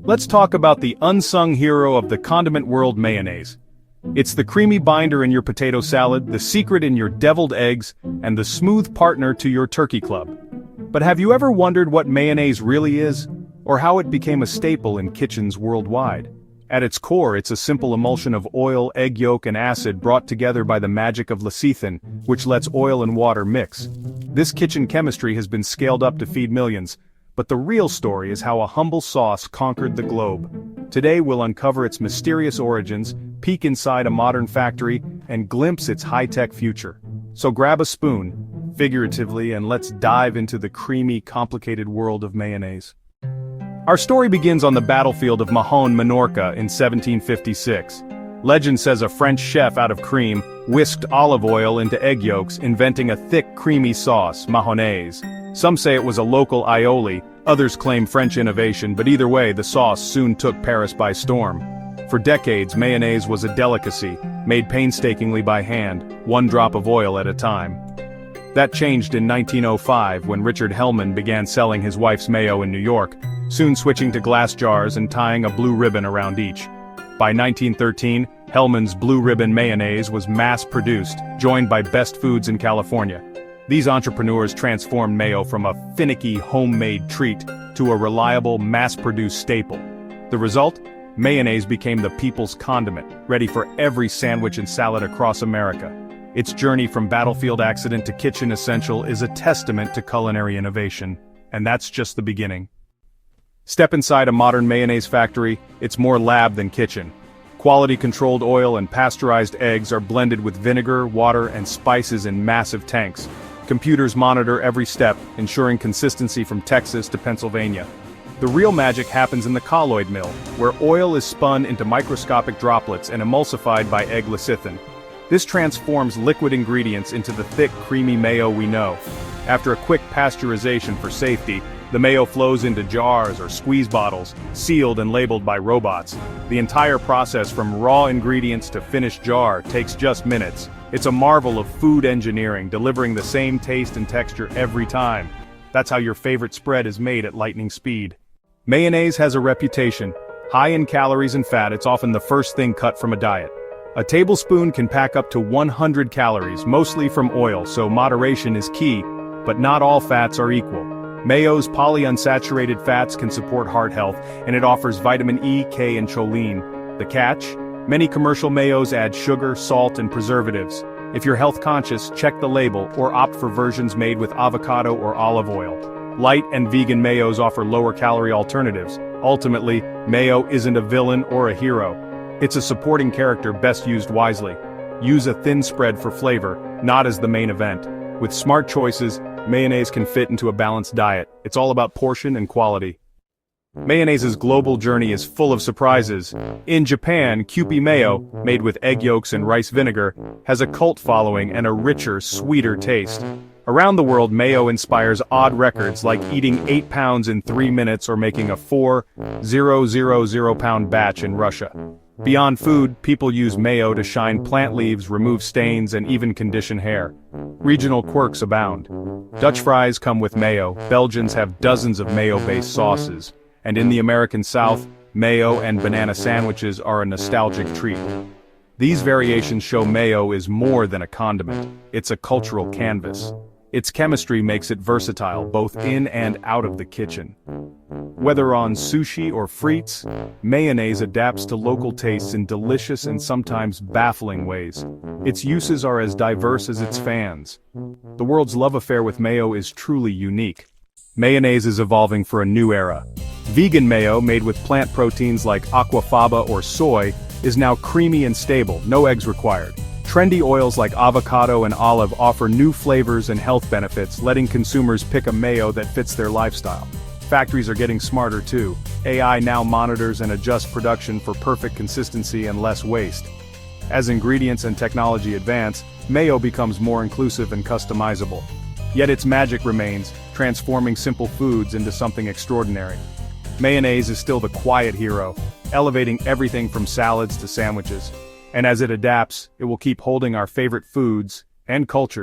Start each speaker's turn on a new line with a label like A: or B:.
A: Let's talk about the unsung hero of the condiment world, mayonnaise. It's the creamy binder in your potato salad, the secret in your deviled eggs, and the smooth partner to your turkey club. But have you ever wondered what mayonnaise really is? Or how it became a staple in kitchens worldwide? At its core, it's a simple emulsion of oil, egg yolk, and acid brought together by the magic of lecithin, which lets oil and water mix. This kitchen chemistry has been scaled up to feed millions, but the real story is how a humble sauce conquered the globe. Today we'll uncover its mysterious origins, peek inside a modern factory, and glimpse its high-tech future. So grab a spoon, figuratively, and let's dive into the creamy, complicated world of mayonnaise. Our story begins on the battlefield of Mahon, Minorca in 1756. Legend says a French chef out of cream whisked olive oil into egg yolks, inventing a thick, creamy sauce, mayonnaise. Some say it was a local aioli, others claim French innovation, but either way, the sauce soon took Paris by storm. For decades, mayonnaise was a delicacy, made painstakingly by hand, one drop of oil at a time. That changed in 1905 when Richard Hellman began selling his wife's mayo in New York, soon switching to glass jars and tying a blue ribbon around each. By 1913, Hellman's Blue Ribbon Mayonnaise was mass-produced, joined by Best Foods in California. These entrepreneurs transformed mayo from a finicky, homemade treat to a reliable, mass-produced staple. The result? Mayonnaise became the people's condiment, ready for every sandwich and salad across America. Its journey from battlefield accident to kitchen essential is a testament to culinary innovation. And that's just the beginning. Step inside a modern mayonnaise factory, it's more lab than kitchen. Quality-controlled oil and pasteurized eggs are blended with vinegar, water, and spices in massive tanks. Computers monitor every step, ensuring consistency from Texas to Pennsylvania. The real magic happens in the colloid mill, where oil is spun into microscopic droplets and emulsified by egg lecithin. This transforms liquid ingredients into the thick, creamy mayo we know. After a quick pasteurization for safety, the mayo flows into jars or squeeze bottles, sealed and labeled by robots. The entire process from raw ingredients to finished jar takes just minutes. It's a marvel of food engineering, delivering the same taste and texture every time. That's how your favorite spread is made at lightning speed. Mayonnaise has a reputation. High in calories and fat, it's often the first thing cut from a diet. A tablespoon can pack up to 100 calories, mostly from oil, so moderation is key, but not all fats are equal. Mayo's polyunsaturated fats can support heart health, and it offers vitamin E, K, and choline. The catch? Many commercial mayos add sugar, salt, and preservatives. If you're health conscious, check the label, or opt for versions made with avocado or olive oil. Light and vegan mayos offer lower calorie alternatives. Ultimately, mayo isn't a villain or a hero. It's a supporting character best used wisely. Use a thin spread for flavor, not as the main event. With smart choices, mayonnaise can fit into a balanced diet. It's all about portion and quality. Mayonnaise's global journey is full of surprises. In Japan, Kewpie mayo, made with egg yolks and rice vinegar, has a cult following and a richer, sweeter taste. Around the world, mayo inspires odd records like eating 8 pounds in 3 minutes or making a 4,000 pound batch in Russia. Beyond food, people use mayo to shine plant leaves, remove stains, and even condition hair. Regional quirks abound. Dutch fries come with mayo, Belgians have dozens of mayo-based sauces, and in the American South, mayo and banana sandwiches are a nostalgic treat. These variations show mayo is more than a condiment, it's a cultural canvas. Its chemistry makes it versatile both in and out of the kitchen. Whether on sushi or frites, mayonnaise adapts to local tastes in delicious and sometimes baffling ways. Its uses are as diverse as its fans. The world's love affair with mayo is truly unique. Mayonnaise is evolving for a new era. Vegan mayo, made with plant proteins like aquafaba or soy, is now creamy and stable, no eggs required. Trendy oils like avocado and olive offer new flavors and health benefits, letting consumers pick a mayo that fits their lifestyle. Factories are getting smarter too. AI now monitors and adjusts production for perfect consistency and less waste. As ingredients and technology advance, mayo becomes more inclusive and customizable. Yet its magic remains, transforming simple foods into something extraordinary. Mayonnaise is still the quiet hero, elevating everything from salads to sandwiches. And as it adapts, it will keep holding our favorite foods and cultures